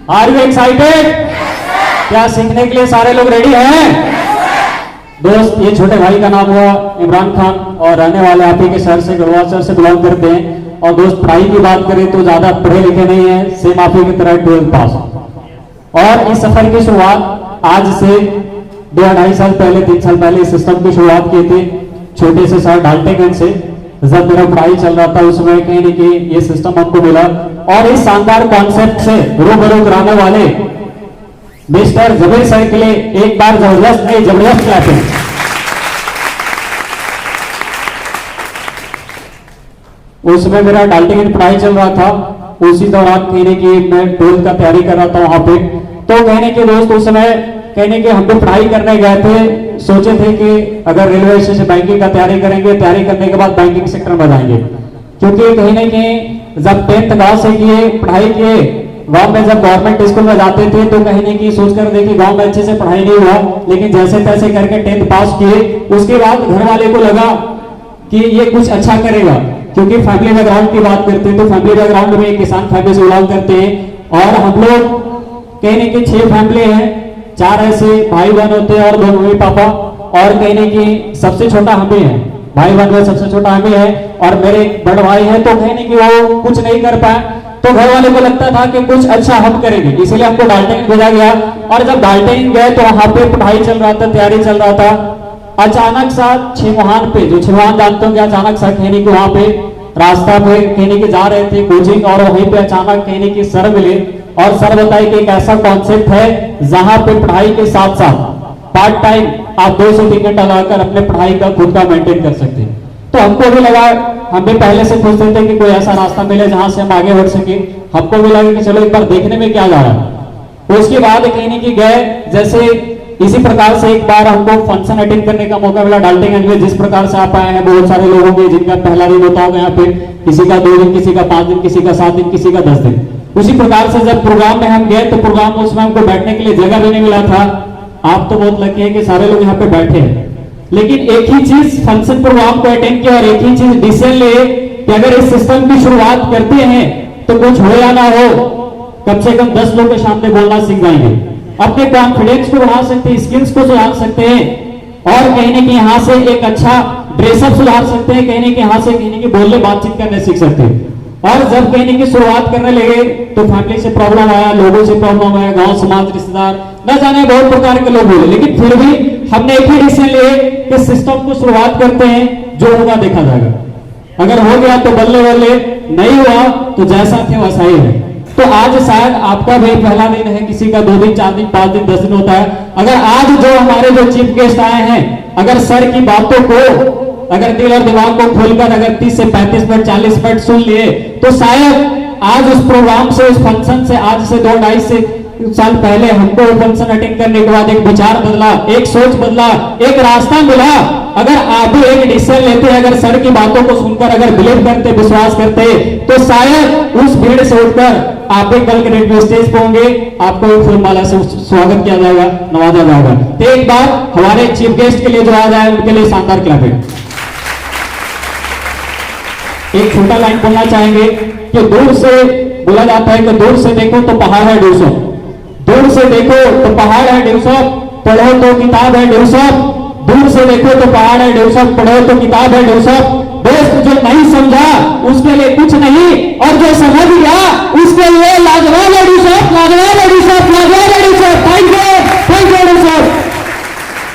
Are you excited? क्या सीखने के लिए सारे लोग रेडी हैं? दोस्त, ये छोटे भाई का नाम हुआ इमरान खान और रहने वाले आप ही के शहर से, गढ़वा शहर से बिलोंग करते हैं। और दोस्त, पढ़ाई की बात करें तो ज्यादा पढ़े लिखे नहीं है, सेम आप ही की तरह 12th पास। और इस सफर की शुरुआत आज से 2-2.5 साल पहले, 3 साल पहले इस सिस्टम की शुरुआत की थी छोटे से शहर डाल्टनगंज से। जब मेरा पढ़ाई चल रहा था उस समय कहीं न कहीं ये सिस्टम हमको मिला और इस शानदार कॉन्सेप्ट से रूबरू कराने वाले मिस्टर जबीर सर के लिए एक बार जबरदस्त क्लैपिंग। उस समय मेरा डाल्टनगंज पढ़ाई चल रहा था, उसी दौरान कहने की मैं 12th का तैयारी कर रहा था वहां पे। तो कहने के दोस्त उस समय कहने के हम लोग पढ़ाई करने गए थे, सोचे थे कि अगर रेलवे स्टेशन से बैंकिंग का तैयारी करेंगे, तैयारी करने के बाद बैंकिंग सेक्टर में जाएंगे। क्योंकि कहीं ना कहीं जब 10th क्लास से किए, पढ़ाई किए, गांव में जब गवर्नमेंट स्कूल में जाते थे तो कहीं ना कहीं सोचकर देखिए गांव में अच्छे से पढ़ाई नहीं हुआ, लेकिन जैसे तैसे करके 10th पास किए। उसके बाद घर वाले को लगा कि ये कुछ अच्छा करेगा, क्योंकि फैमिली बैकग्राउंड की बात करते हैं तो फैमिली बैकग्राउंड में किसान फैमिली से बिलोंग करते हैं। और हम लोग कहने की 6 फैमिली हैं, 4 ऐसे भाई बहन होते हैं और 2 मम्मी पापा। और कहने की सबसे छोटा हम ही है, भाई बहन में सबसे छोटा हम ही है और मेरे एक बड़ भाई है। तो कहने की वो कुछ नहीं कर पाए, तो घर वाले को लगता था कि कुछ अच्छा हम करेंगे, इसलिए हमको डाल्टनगंज भेजा गया। और जब डाल्टनगंज गए तो वहां पे पढ़ाई चल रहा था, तैयारी चल रहा था। अचानक सा छिमुहान पे, जो छिमुहान जानते होंगे, अचानक सा कहने की वहां पे रास्ता पे कहने के जा रहे थे कोचिंग, और वहीं पे अचानक कहने की सर मिले और सर बताए कि एक ऐसा कॉन्सेप्ट है जहां पे पढ़ाई के साथ साथ पार्ट टाइम आप 2 से 3 घंटा लगाकर अपने पढ़ाई का खुद का मेंटेन कर सकते हैं। तो हमको भी लगा, हम भी पहले से सोचते थे कि कोई ऐसा रास्ता मिले जहां से हम आगे बढ़ सके। हमको भी लगा कि चलो एक बार देखने में क्या जा रहा है। उसके बाद कहने की गए, जैसे इसी प्रकार से एक बार हमको फंक्शन अटेंड करने का मौका मिला डाल्टनगंज में। जिस प्रकार से आप आए हैं, बहुत सारे लोग होंगे जिनका पहला दिन होता होगा यहाँ पे, किसी का 2 दिन, किसी का 5 दिन, किसी का 7 दिन, किसी का 10 दिन। उसी प्रकार से जब प्रोग्राम में हम गए तो प्रोग्राम में उसमें हमको बैठने के लिए जगह भी नहीं मिला था। आप तो बहुत लकी हैं कि सारे लोग यहाँ पे बैठे हैं, लेकिन एक ही चीज फंक्शन प्रोग्राम को अटेंड किया और एक ही चीज डिसीजन लिए कि अगर इस सिस्टम की शुरुआत करते हैं तो कुछ हो या ना हो, कम से कम 10 लोग के सामने बोलना सीख जाएंगे, अपने कॉन्फिडेंस को बढ़ा सकते हैं, स्किल्स को सुधार सकते हैं और कहने के यहाँ से एक अच्छा ड्रेसअप सुधार सकते हैं, कहने के यहाँ से कहने की बोलने बातचीत करने सीख सकते हैं। और जब कहने की शुरुआत करने लगे तो फैमिली से प्रॉब्लम आया, लोगों से प्रॉब्लम आया, गांव समाज रिश्तेदार न जाने बहुत प्रकार के लोग बोले, लेकिन फिर भी हमने एक ही डिसीजन लिए कि सिस्टम को शुरुआत करते हैं, जो होगा देखा जाएगा। अगर हो गया तो बल्ले बल्ले, नहीं हुआ तो जैसा थे वैसा ही है। तो आज शायद आपका भी पहला दिन है, किसी का 2 दिन, 4 दिन, 5 दिन, 10 दिन होता है। अगर आज जो हमारे जो चीफ गेस्ट आए हैं, अगर सर की बातों को अगर दिल और दिमाग को खोलकर अगर 30 से 35 मिनट, 40 मिनट सुन लिए तो शायद आज उस प्रोग्राम से, उस फंक्शन से, आज से 2-2.5 साल पहले हमको फंक्शन अटेंड करने के बाद एक विचार बदला, एक सोच बदला, एक रास्ता मिला। अगर आप भी एक डिसीजन लेते हैं, अगर सर की बातों को सुनकर अगर बिलीव करते, विश्वास करते, तो शायद उस भीड़ से उठकर आप भी कल के डेट में स्टेज पे होंगे, आपको एक फूलमाला से स्वागत किया जाएगा, नवाजा जाएगा। तो एक बार हमारे चीफ गेस्ट के लिए जो आ जाए उनके लिए शानदार क्लैपिंग। एक छोटा लाइन बोलना चाहेंगे कि दूर से बोला जाता है कि दूर से देखो तो पहाड़ है 150, दूर से देखो तो पहाड़ है 150, पढ़ो तो किताब है 150, दूर से देखो तो पहाड़ है 150, पढ़ो तो किताब है 150। दोस्त, जो नहीं समझा उसके लिए कुछ नहीं, और जो समझ गया उसके लिए